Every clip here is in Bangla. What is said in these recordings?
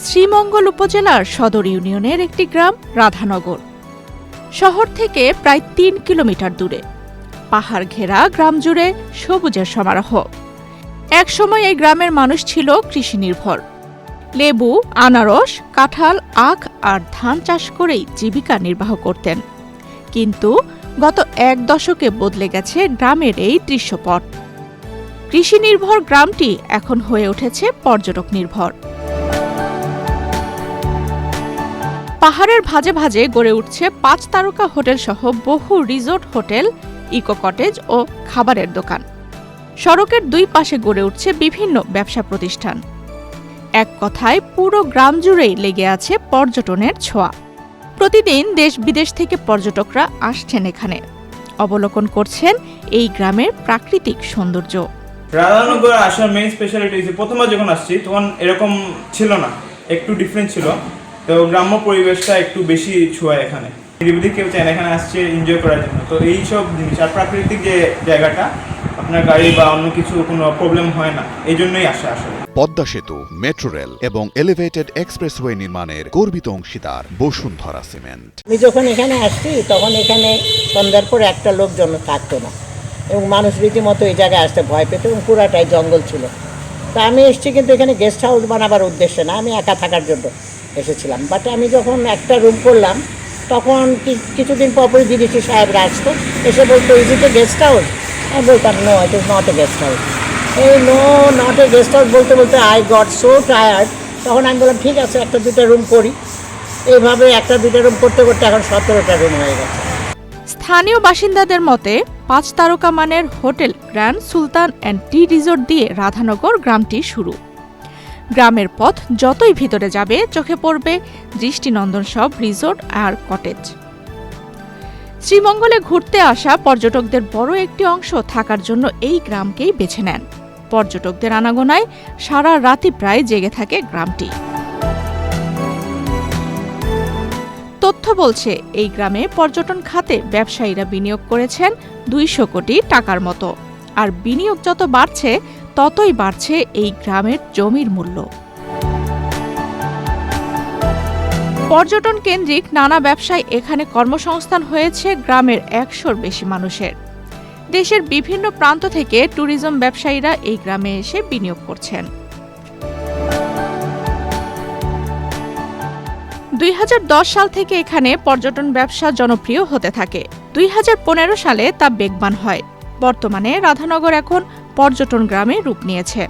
শ্রীমঙ্গল উপজেলার সদর ইউনিয়নের একটি গ্রাম রাধানগর। শহর থেকে প্রায় ৩ কিলোমিটার দূরে পাহাড় ঘেরা গ্রাম জুড়ে সবুজের সমারোহ। একসময় এই গ্রামের মানুষ ছিল কৃষি নির্ভর। লেবু, আনারস, কাঁঠাল, আখ আর ধান চাষ করেই জীবিকা নির্বাহ করতেন। কিন্তু গত ১ দশকে বদলে গেছে গ্রামের এই দৃশ্যপট। কৃষি নির্ভর গ্রামটি এখন হয়ে উঠেছে পর্যটক নির্ভর। পাহাড়ের ভাঁজে ভাঁজে গড়ে উঠছে ৫ তারকা হোটেল সহ বহু রিসোর্ট, হোটেল, ইকো কটেজ ও খাবারের দোকান। সড়কের ২ পাশে গড়ে উঠছে বিভিন্ন ব্যবসা প্রতিষ্ঠান। এক কথায় পুরো গ্রাম জুড়েই লেগে আছে পর্যটনের ছোঁয়া। প্রতিদিন দেশ বিদেশ থেকে পর্যটকরা আসছেন এখানে, অবলোকন করছেন এই গ্রামের প্রাকৃতিক সৌন্দর্য। রাধানগর আসার মেইন স্পেশালিটি হচ্ছে প্রথমবার যখন আসছি তখন এরকম ছিল না, একটু ডিফারেন্ট ছিল। তো গ্রাম্য পরিবেশটা একটু বেশি ছোঁয়া এখানে। নিরিবিলি কেউ চায় এখানে আসছে এনজয় করার জন্য। তো এইসব জিনিস আর প্রাকৃতিক যে জায়গাটা, আপনার গাড়ি বা অন্য কিছু কোনো প্রবলেম হয় না, এই জন্যই আসে আসলে। পদ্মা সেতু, মেট্রো রেল এবং এলিভেটেড এক্সপ্রেসওয়ে নির্মাণের গর্বিত অংশীদার বসুন্ধরা সিমেন্ট। আমি যখন এখানে আসছি তখন এখানে সন্ধ্যার পর একটা লোকজন থাকতো না এবং মানুষ রীতিমতো এই জায়গায় আসতে ভয় পেত এবং পুরাটাই জঙ্গল ছিল। তা আমি এসেছি কিন্তু এখানে গেস্ট হাউস বানাবার উদ্দেশ্যে না, আমি একা থাকার জন্য এসেছিলাম। বাট আমি যখন একটা রুম করলাম তখন কিছুদিন পরপরই বিদেশি সাহেবরা আসতো, এসে বলতো is it a guest house? আমি বলতাম no, it is not a guest house. এই no not a guest house বলতে বলতে আই গট সো টায়ার্ড। তখন আমি বললাম ঠিক আছে, একটা দুটা রুম করি। এইভাবে একটা দুটা রুম করতে করতে এখন 17টা রুম হয়ে গেছে। স্থানীয় বাসিন্দাদের মতে ৫ তারকা মানের hotel grand Sultan and tea resort দিয়ে রাধানগর গ্রামটি শুরু। গ্রামের পথ যতই ভিতরে যাবে চোখে পড়বে দৃষ্টিনন্দন সব রিসোর্ট আর কটেজ। শ্রীমঙ্গলে ঘুরতে আসা পর্যটকদের বড় একটি অংশ থাকার জন্য এই গ্রামকেই বেছে নেন। পর্যটকদের আনাগোনায় সারা রাতই প্রায় জেগে থাকে গ্রামটি। তথ্য বলছে এই গ্রামে পর্যটন খাতে ব্যবসায়ীরা বিনিয়োগ করেছেন ২০০ কোটি টাকার মতো। আর বিনিয়োগ যত বাড়ছে ততই বাড়ছে এই গ্রামের জমির মূল্য। পর্যটন কেন্দ্রিক নানা ব্যবসায় এখানে কর্মসংস্থান হয়েছে গ্রামের ১০০-র বেশি মানুষের। দেশের বিভিন্ন প্রান্ত থেকে ট্যুরিজম ব্যবসায়ীরা এই গ্রামে এসে বিনিয়োগ করছেন। ২০১০ সাল থেকে এখানে পর্যটন ব্যবসা জনপ্রিয় হতে থাকে। ২০১৫ সালে তা বেগবান হয়। বর্তমানে রাধানগর এখন পর্যটন গ্রামে রূপ নিয়েছে।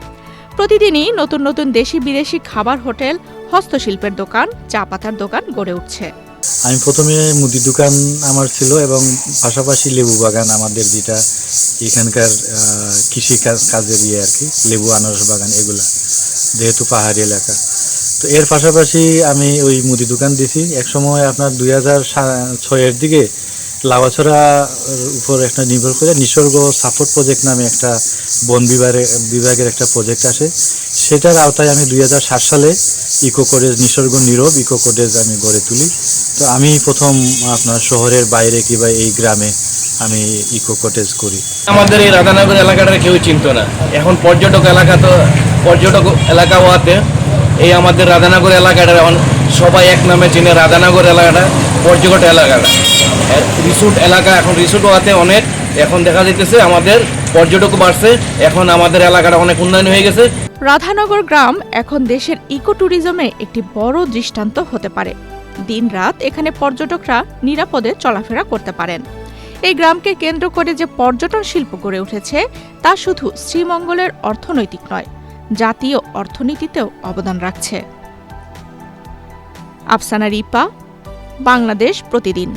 প্রতিদিনই নতুন নতুন দেশি বিদেশি খাবার হোটেল, হস্তশিল্পের দোকান, চা পাতার দোকান গড়ে উঠছে। আমি প্রথমে মুদি দোকান আমার ছিল এবং পাশাপাশি লেবু বাগান আমাদের, যেটা এখানকার কৃষি কাজের আর কি, লেবু আনারস বাগান এগুলা, যেহেতু পাহাড়ি এলাকা। তো এর পাশাপাশি আমি ওই মুদি দোকান দিছি। একসময় আপনার 2006-এর দিকে লাউয়াছড়া উপর একটা নির্ভর করে নিসর্গ সাপোর্ট প্রজেক্ট নামে একটা বন বিভাগের একটা প্রজেক্ট আসে। সেটার আওতায় আমি 2007 সালে ইকো কটেজ, নিসর্গ নীরব ইকো কটেজ আমি গড়ে তুলি। তো আমি প্রথম আপনার শহরের বাইরে কিংবা এই গ্রামে আমি ইকো কটেজ করি। আমাদের এই রাধানগর এলাকাটা কেউ চিনতো না, এখন পর্যটক এলাকা হওয়াতে এই আমাদের রাধানগর এলাকাটা এখন সবাই এক নামে চিনে। রাধানগর এলাকাটা পর্যটক এলাকাটা রিসোর্ট এলাকা, এখন রিসোর্ট হওয়াতে অনেক এখন দেখা যাইতেছে আমাদের পর্যটকও বাড়ছে, এখন আমাদের এলাকাটা অনেক উন্নয়ন হয়ে গেছে। রাধানগর গ্রাম এখন দেশের ইকো ট্যুরিজমে একটি বড় দৃষ্টান্ত হতে পারে। দিনরাত এখানে পর্যটকরা নিরাপদে চলাফেরা করতে পারেন। এই গ্রামকে কেন্দ্র করে যে পর্যটন শিল্প গড়ে উঠেছে তা শুধু শ্রীমঙ্গলের অর্থনৈতিক নয়, জাতীয় অর্থনীতিতেও অবদান রাখছে। আফসানা রিপা, বাংলাদেশ প্রতিদিন।